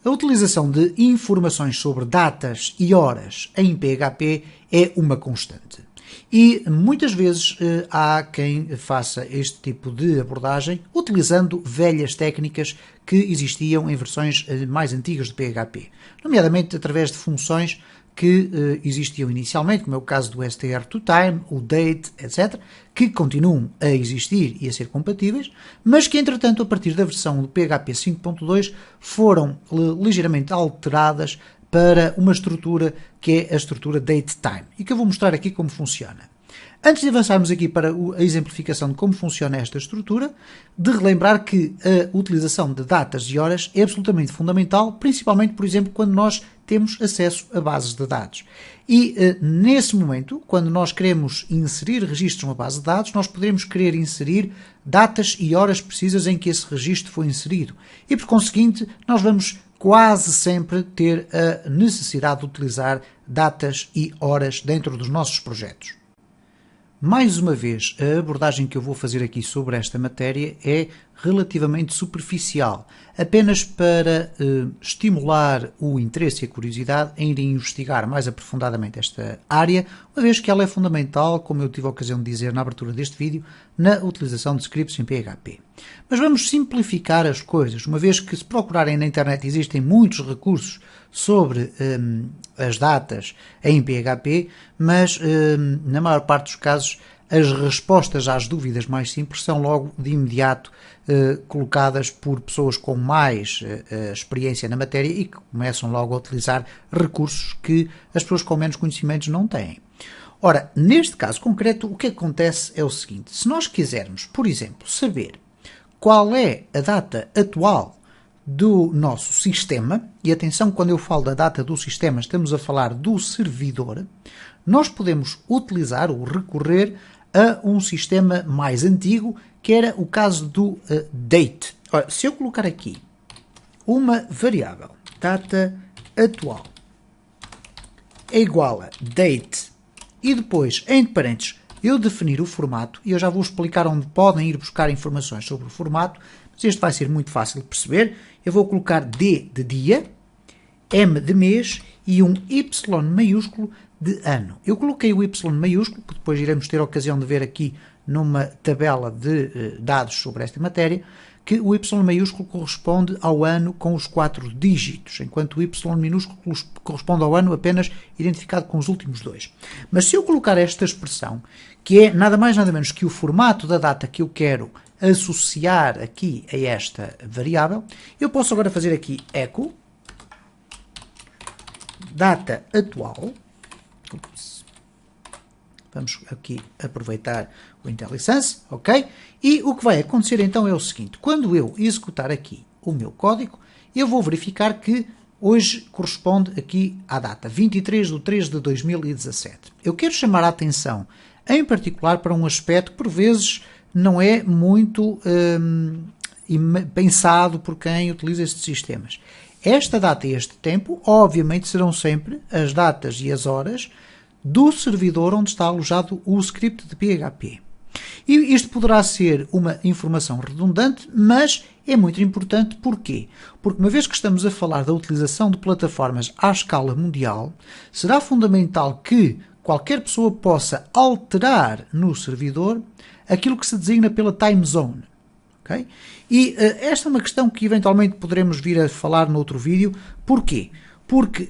A utilização de informações sobre datas e horas em PHP é uma constante. E muitas vezes há quem faça este tipo de abordagem utilizando velhas técnicas que existiam em versões mais antigas de PHP, nomeadamente através de funções que existiam inicialmente, como é o caso do str2time, o date, etc., que continuam a existir e a ser compatíveis, mas que, entretanto, a partir da versão do PHP 5.2 foram ligeiramente alteradas para uma estrutura que é a estrutura datetime, e que eu vou mostrar aqui como funciona. Antes de avançarmos aqui para a exemplificação de como funciona esta estrutura, de relembrar que a utilização de datas e horas é absolutamente fundamental, principalmente, por exemplo, quando nós temos acesso a bases de dados. E nesse momento, quando nós queremos inserir registros numa base de dados, nós poderemos querer inserir datas e horas precisas em que esse registro foi inserido. E, por conseguinte, nós vamos quase sempre ter a necessidade de utilizar datas e horas dentro dos nossos projetos. Mais uma vez, a abordagem que eu vou fazer aqui sobre esta matéria é relativamente superficial, apenas para estimular o interesse e a curiosidade em ir investigar mais aprofundadamente esta área, uma vez que ela é fundamental, como eu tive a ocasião de dizer na abertura deste vídeo, na utilização de scripts em PHP. Mas vamos simplificar as coisas, uma vez que se procurarem na internet existem muitos recursos sobre as datas em PHP, mas na maior parte dos casos as respostas às dúvidas mais simples são logo de imediato colocadas por pessoas com mais experiência na matéria e que começam logo a utilizar recursos que as pessoas com menos conhecimentos não têm. Ora, neste caso concreto, o que acontece é o seguinte: se nós quisermos, por exemplo, saber qual é a data atual do nosso sistema, e atenção, quando eu falo da data do sistema, estamos a falar do servidor, nós podemos utilizar ou recorrer a um sistema mais antigo, que era o caso do date. Ora, se eu colocar aqui uma variável, data atual, é igual a date, e depois, entre parênteses, eu definir o formato, e eu já vou explicar onde podem ir buscar informações sobre o formato, mas este vai ser muito fácil de perceber. Eu vou colocar D de dia, M de mês e um Y maiúsculo de ano. Eu coloquei o Y maiúsculo, porque depois iremos ter a ocasião de ver aqui numa tabela de dados sobre esta matéria, que o Y maiúsculo corresponde ao ano com os 4 dígitos, enquanto o Y minúsculo corresponde ao ano apenas identificado com os últimos 2. Mas se eu colocar esta expressão, que é nada mais nada menos que o formato da data que eu quero associar aqui a esta variável, eu posso agora fazer aqui echo data atual. Vamos aqui aproveitar o IntelliSense, ok? E o que vai acontecer então é o seguinte: quando eu executar aqui o meu código, eu vou verificar que hoje corresponde aqui à data 23/3/2017. Eu quero chamar a atenção em particular para um aspecto que por vezes não é muito pensado por quem utiliza estes sistemas. Esta data e este tempo, obviamente, serão sempre as datas e as horas do servidor onde está alojado o script de PHP. E isto poderá ser uma informação redundante, mas é muito importante. Porquê? Porque uma vez que estamos a falar da utilização de plataformas à escala mundial, será fundamental que qualquer pessoa possa alterar no servidor aquilo que se designa pela time zone. Okay? E esta é uma questão que eventualmente poderemos vir a falar noutro vídeo. Porquê? Porque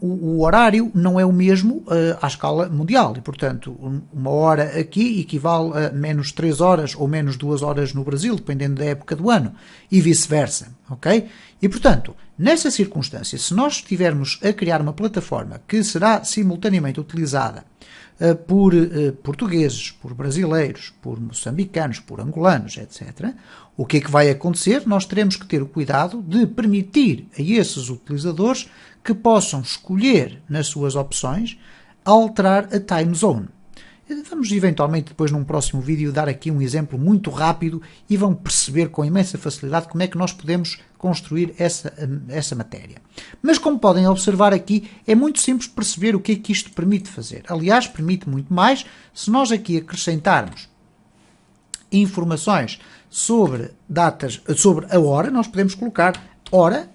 o horário não é o mesmo à escala mundial e, portanto, uma hora aqui equivale a menos 3 horas ou menos 2 horas no Brasil, dependendo da época do ano, e vice-versa, ok? E, portanto, nessa circunstância, se nós estivermos a criar uma plataforma que será simultaneamente utilizada por portugueses, por brasileiros, por moçambicanos, por angolanos, etc., o que é que vai acontecer? Nós teremos que ter o cuidado de permitir a esses utilizadores que possam escolher nas suas opções alterar a time zone. Vamos eventualmente depois num próximo vídeo dar aqui um exemplo muito rápido e vão perceber com imensa facilidade como é que nós podemos construir essa matéria. Mas como podem observar aqui, é muito simples perceber o que é que isto permite fazer. Aliás, permite muito mais se nós aqui acrescentarmos informações sobre datas, sobre a hora. Nós podemos colocar hora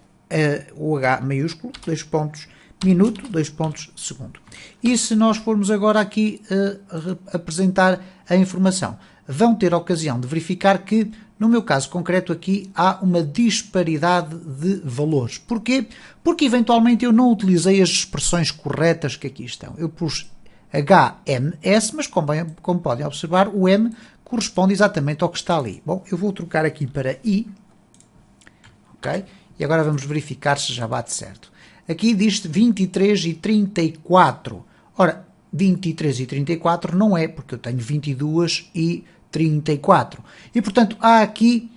o H maiúsculo, 2 pontos, minuto, 2 pontos, segundo. E se nós formos agora aqui apresentar a informação, vão ter a ocasião de verificar que, no meu caso concreto aqui, há uma disparidade de valores. Porquê? Porque eventualmente eu não utilizei as expressões corretas que aqui estão. Eu pus HMS, mas como podem observar, o M corresponde exatamente ao que está ali. Bom, eu vou trocar aqui para I, ok? E agora vamos verificar se já bate certo. Aqui diz 23 e 34. Ora, 23 e 34 não é, porque eu tenho 22 e 34. E, portanto, há aqui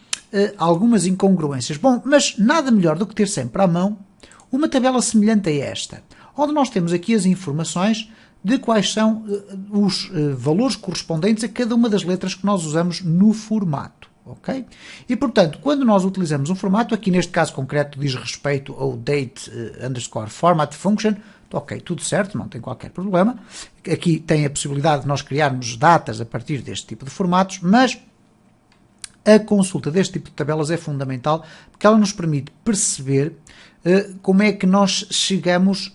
algumas incongruências. Bom, mas nada melhor do que ter sempre à mão uma tabela semelhante a esta, onde nós temos aqui as informações de quais são os valores correspondentes a cada uma das letras que nós usamos no formato. Ok? E, portanto, quando nós utilizamos um formato, aqui neste caso concreto diz respeito ao date underscore format function, ok, tudo certo, não tem qualquer problema. Aqui tem a possibilidade de nós criarmos datas a partir deste tipo de formatos, mas a consulta deste tipo de tabelas é fundamental porque ela nos permite perceber como é que nós chegamos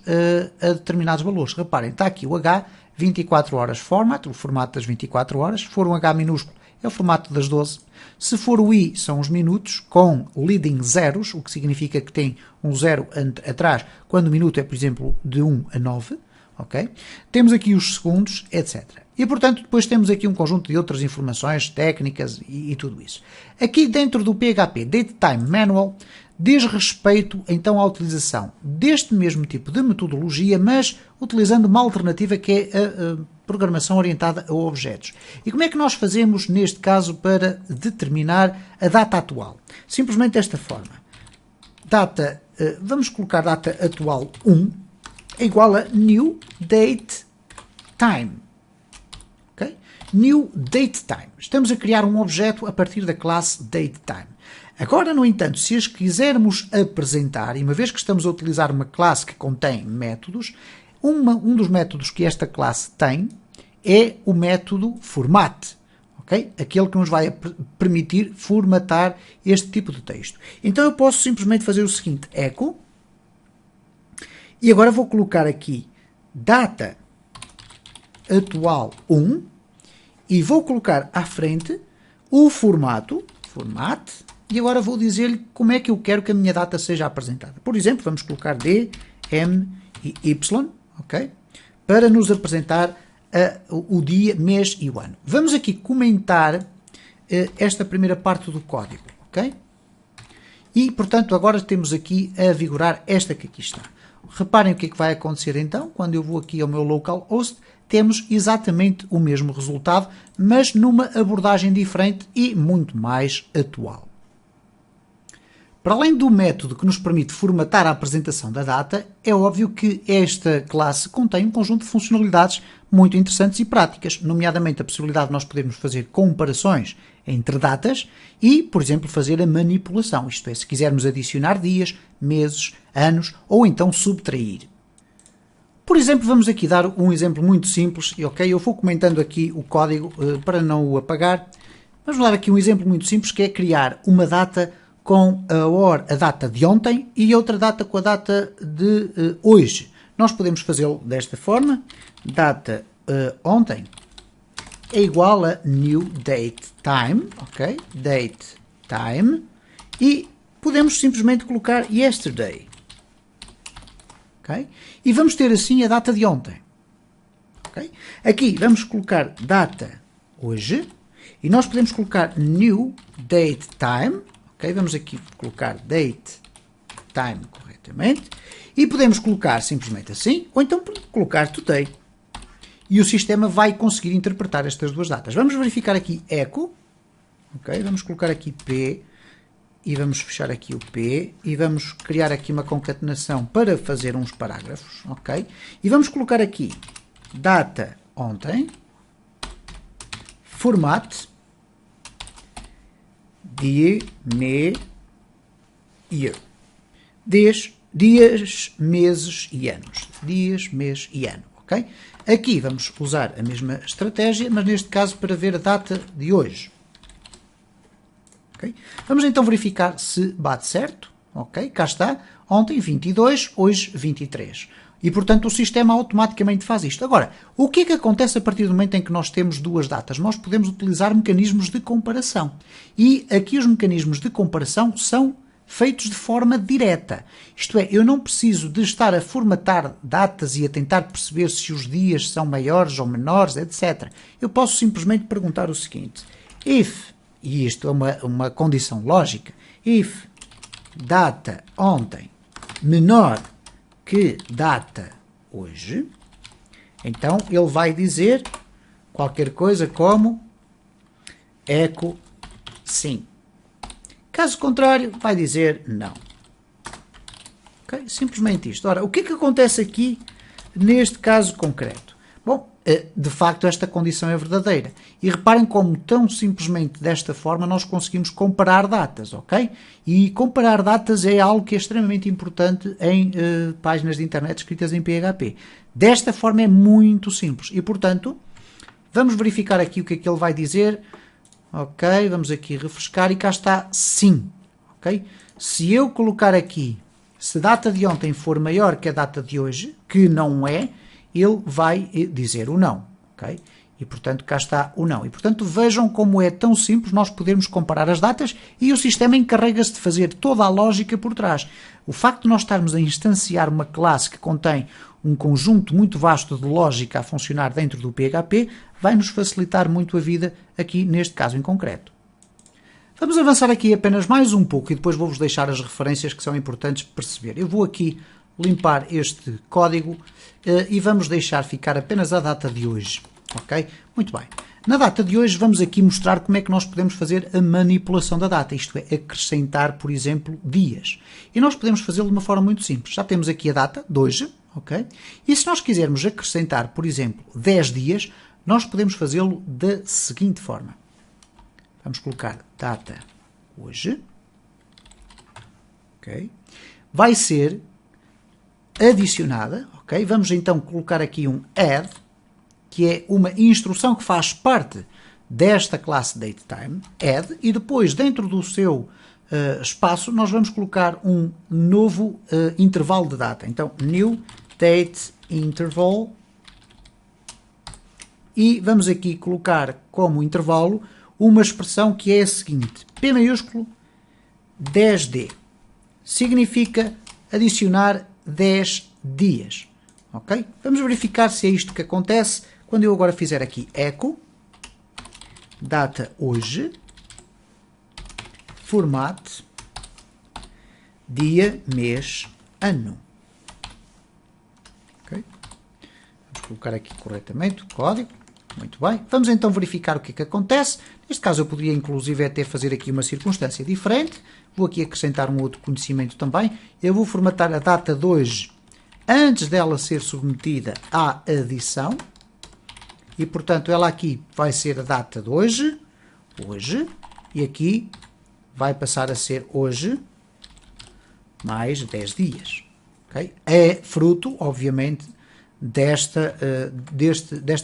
a determinados valores. Reparem, está aqui o H, 24 horas format, o formato das 24 horas. Se for um H minúsculo, é o formato das 12. Se for o I, são os minutos, com leading zeros, o que significa que tem um zero atrás, quando o minuto é, por exemplo, de 1 a 9. Okay? Temos aqui os segundos, etc. E, portanto, depois temos aqui um conjunto de outras informações técnicas e tudo isso. Aqui dentro do PHP Datetime Manual, diz respeito, então, à utilização deste mesmo tipo de metodologia, mas utilizando uma alternativa que é a programação orientada a objetos. E como é que nós fazemos, neste caso, para determinar a data atual? Simplesmente desta forma. Vamos colocar data atual 1 é igual a new date time. Okay? New date time. Estamos a criar um objeto a partir da classe datetime. Agora, no entanto, se as quisermos apresentar, e uma vez que estamos a utilizar uma classe que contém métodos, um dos métodos que esta classe tem é o método format. Okay? Aquele que nos vai permitir formatar este tipo de texto. Então eu posso simplesmente fazer o seguinte, echo, e agora vou colocar aqui data atual 1 e vou colocar à frente o formato, format, e agora vou dizer-lhe como é que eu quero que a minha data seja apresentada. Por exemplo, vamos colocar D, M e Y, ok? Para nos apresentar o dia, mês e o ano. Vamos aqui comentar esta primeira parte do código, ok? E, portanto, agora temos aqui a vigorar esta que aqui está. Reparem o que é que vai acontecer então, quando eu vou aqui ao meu localhost, temos exatamente o mesmo resultado, mas numa abordagem diferente e muito mais atual. Para além do método que nos permite formatar a apresentação da data, é óbvio que esta classe contém um conjunto de funcionalidades muito interessantes e práticas, nomeadamente a possibilidade de nós podermos fazer comparações entre datas e, por exemplo, fazer a manipulação, isto é, se quisermos adicionar dias, meses, anos ou então subtrair. Por exemplo, vamos aqui dar um exemplo muito simples, e ok, eu vou comentando aqui o código para não o apagar. Vamos dar aqui um exemplo muito simples que é criar uma data com a data de ontem e outra data com a data de hoje. Nós podemos fazê-lo desta forma, data ontem é igual a new date time, ok? Date time, e podemos simplesmente colocar yesterday, ok? E vamos ter assim a data de ontem, ok? Aqui vamos colocar data hoje e nós podemos colocar new date time. Okay, vamos aqui colocar date time corretamente e podemos colocar simplesmente assim ou então colocar today e o sistema vai conseguir interpretar estas duas datas. Vamos verificar aqui echo, okay, vamos colocar aqui P e vamos fechar aqui o P e vamos criar aqui uma concatenação para fazer uns parágrafos, ok? E vamos colocar aqui data ontem, format, dia, mês, year. Dias, meses e anos. Dias, mês e ano, ok? Aqui vamos usar a mesma estratégia, mas neste caso para ver a data de hoje. Okay? Vamos então verificar se bate certo, ok? Cá está, ontem 22, hoje 23. E, portanto, o sistema automaticamente faz isto. Agora, o que é que acontece a partir do momento em que nós temos duas datas? Nós podemos utilizar mecanismos de comparação. E aqui os mecanismos de comparação são feitos de forma direta. Isto é, eu não preciso de estar a formatar datas e a tentar perceber se os dias são maiores ou menores, etc. Eu posso simplesmente perguntar o seguinte: if, e isto é uma condição lógica, if data ontem menor que data hoje, então ele vai dizer qualquer coisa como echo sim. Caso contrário, vai dizer não. Okay? Simplesmente isto. Ora, o que é que acontece aqui neste caso concreto? Bom, de facto esta condição é verdadeira. E reparem como tão simplesmente desta forma nós conseguimos comparar datas, ok? E comparar datas é algo que é extremamente importante em páginas de internet escritas em PHP. Desta forma é muito simples. E, portanto, vamos verificar aqui o que é que ele vai dizer. Ok, vamos aqui refrescar e cá está sim. Ok? Se eu colocar aqui, se a data de ontem for maior que a data de hoje, que não é, ele vai dizer o não. Ok? E, portanto, cá está o não. E, portanto, vejam como é tão simples nós podermos comparar as datas e o sistema encarrega-se de fazer toda a lógica por trás. O facto de nós estarmos a instanciar uma classe que contém um conjunto muito vasto de lógica a funcionar dentro do PHP vai nos facilitar muito a vida aqui neste caso em concreto. Vamos avançar aqui apenas mais um pouco e depois vou-vos deixar as referências que são importantes perceber. Eu vou aqui limpar este código e vamos deixar ficar apenas a data de hoje. Ok? Muito bem. Na data de hoje vamos aqui mostrar como é que nós podemos fazer a manipulação da data, isto é, acrescentar, por exemplo, dias. E nós podemos fazê-lo de uma forma muito simples. Já temos aqui a data de hoje, ok? E se nós quisermos acrescentar, por exemplo, 10 dias, nós podemos fazê-lo da seguinte forma. Vamos colocar data hoje, ok? Vai ser adicionada, ok? Vamos então colocar aqui um add, que é uma instrução que faz parte desta classe datetime, add, e depois dentro do seu espaço nós vamos colocar um novo intervalo de data. Então, new date interval, e vamos aqui colocar como intervalo uma expressão que é a seguinte, P maiúsculo 10D, significa adicionar 10 dias. Ok? Vamos verificar se é isto que acontece quando eu agora fizer aqui echo, data hoje, format, dia, mês, ano. Okay? Vamos colocar aqui corretamente o código. Muito bem. Vamos então verificar o que é que acontece. Neste caso eu poderia inclusive até fazer aqui uma circunstância diferente. Vou aqui acrescentar um outro conhecimento também. Eu vou formatar a data de hoje antes dela ser submetida à adição. E, portanto, ela aqui vai ser a data de hoje, e aqui vai passar a ser hoje, mais 10 dias. Okay? É fruto, obviamente, desta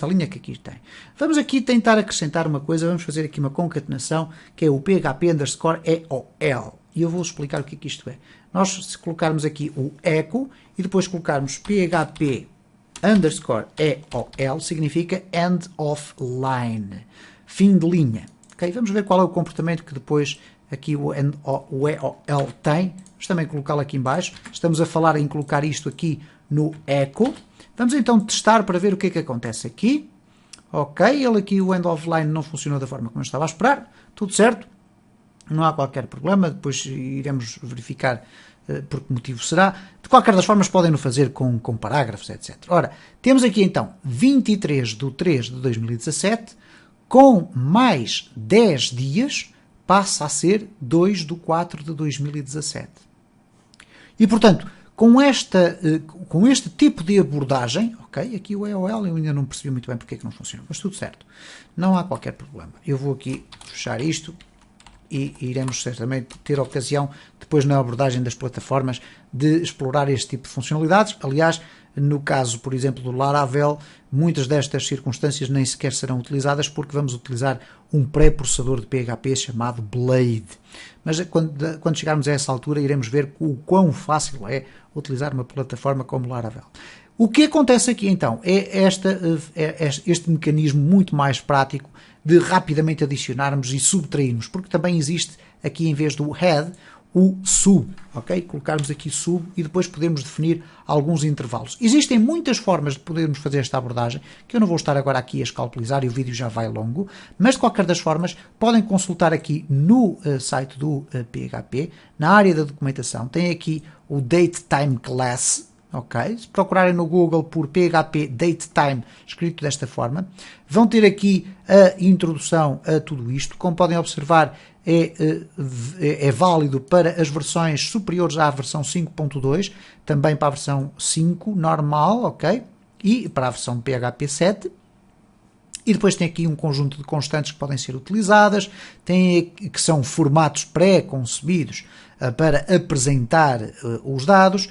linha que aqui tem. Vamos aqui tentar acrescentar uma coisa, vamos fazer aqui uma concatenação, que é o php_EOL. E eu vou explicar o que é que isto é. Nós, se colocarmos aqui o echo, e depois colocarmos php_EOL, significa end of line, fim de linha. Okay? Vamos ver qual é o comportamento que depois aqui o EOL tem. Vamos também colocá-lo aqui em baixo. Estamos a falar em colocar isto aqui no echo. Vamos então testar para ver o que é que acontece aqui. Ok, ele aqui, o end of line não funcionou da forma como eu estava a esperar. Tudo certo. Não há qualquer problema. Depois iremos verificar por que motivo será. De qualquer das formas, podem-no fazer com parágrafos, etc. Ora, temos aqui então 23/3/2017, com mais 10 dias, passa a ser 2/4/2017. E, portanto, com este tipo de abordagem, ok, aqui o EOL eu ainda não percebi muito bem porque é que não funciona, mas tudo certo. Não há qualquer problema. Eu vou aqui fechar isto e iremos certamente ter a ocasião, depois na abordagem das plataformas, de explorar este tipo de funcionalidades. Aliás, no caso, por exemplo, do Laravel, muitas destas circunstâncias nem sequer serão utilizadas porque vamos utilizar um pré-processador de PHP chamado Blade. Mas quando chegarmos a essa altura, iremos ver o quão fácil é utilizar uma plataforma como Laravel. O que acontece aqui então é este mecanismo muito mais prático de rapidamente adicionarmos e subtrairmos, porque também existe aqui, em vez do head, o sub, ok? Colocarmos aqui sub e depois podemos definir alguns intervalos. Existem muitas formas de podermos fazer esta abordagem, que eu não vou estar agora aqui a escalpelizar e o vídeo já vai longo, mas de qualquer das formas podem consultar aqui no site do PHP, na área da documentação, tem aqui o DateTime Class. Ok, se procurarem no Google por PHP DateTime, escrito desta forma, vão ter aqui a introdução a tudo isto. Como podem observar, é válido para as versões superiores à versão 5.2, também para a versão 5 normal, ok? E para a versão PHP 7. E depois tem aqui um conjunto de constantes que podem ser utilizadas, que são formatos pré-concebidos para apresentar os dados.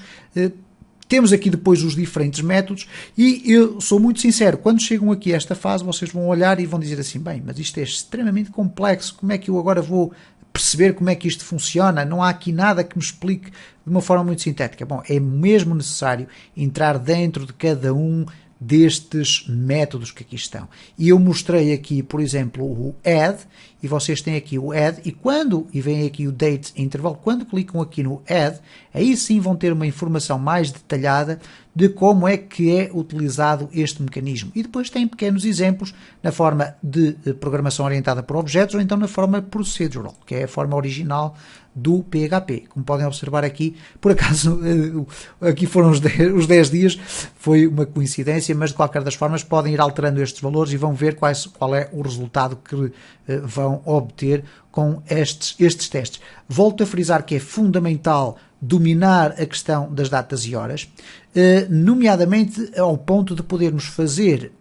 Temos aqui depois os diferentes métodos e eu sou muito sincero, quando chegam aqui a esta fase vocês vão olhar e vão dizer assim, bem, mas isto é extremamente complexo, como é que eu agora vou perceber como é que isto funciona? Não há aqui nada que me explique de uma forma muito sintética. Bom, é mesmo necessário entrar dentro de cada um destes métodos que aqui estão. E eu mostrei aqui, por exemplo, o add, e vocês têm aqui o add, e vem aqui o date interval, quando clicam aqui no add, aí sim vão ter uma informação mais detalhada de como é que é utilizado este mecanismo. E depois tem pequenos exemplos na forma de programação orientada por objetos ou então na forma procedural, que é a forma original do PHP. Como podem observar aqui, por acaso, aqui foram os 10 dias, foi uma coincidência, mas de qualquer das formas podem ir alterando estes valores e vão ver qual é o resultado que vão obter com estes testes. Volto a frisar que é fundamental dominar a questão das datas e horas, nomeadamente ao ponto de podermos fazer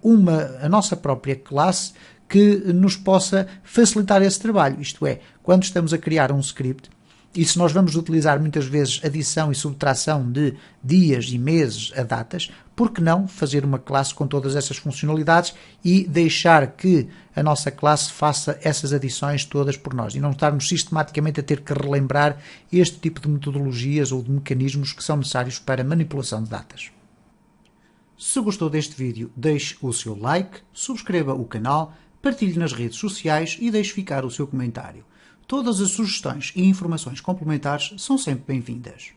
a nossa própria classe que nos possa facilitar esse trabalho. Isto é, quando estamos a criar um script, e se nós vamos utilizar muitas vezes adição e subtração de dias e meses a datas, por que não fazer uma classe com todas essas funcionalidades e deixar que a nossa classe faça essas adições todas por nós e não estarmos sistematicamente a ter que relembrar este tipo de metodologias ou de mecanismos que são necessários para manipulação de datas. Se gostou deste vídeo, deixe o seu like, subscreva o canal, partilhe nas redes sociais e deixe ficar o seu comentário. Todas as sugestões e informações complementares são sempre bem-vindas.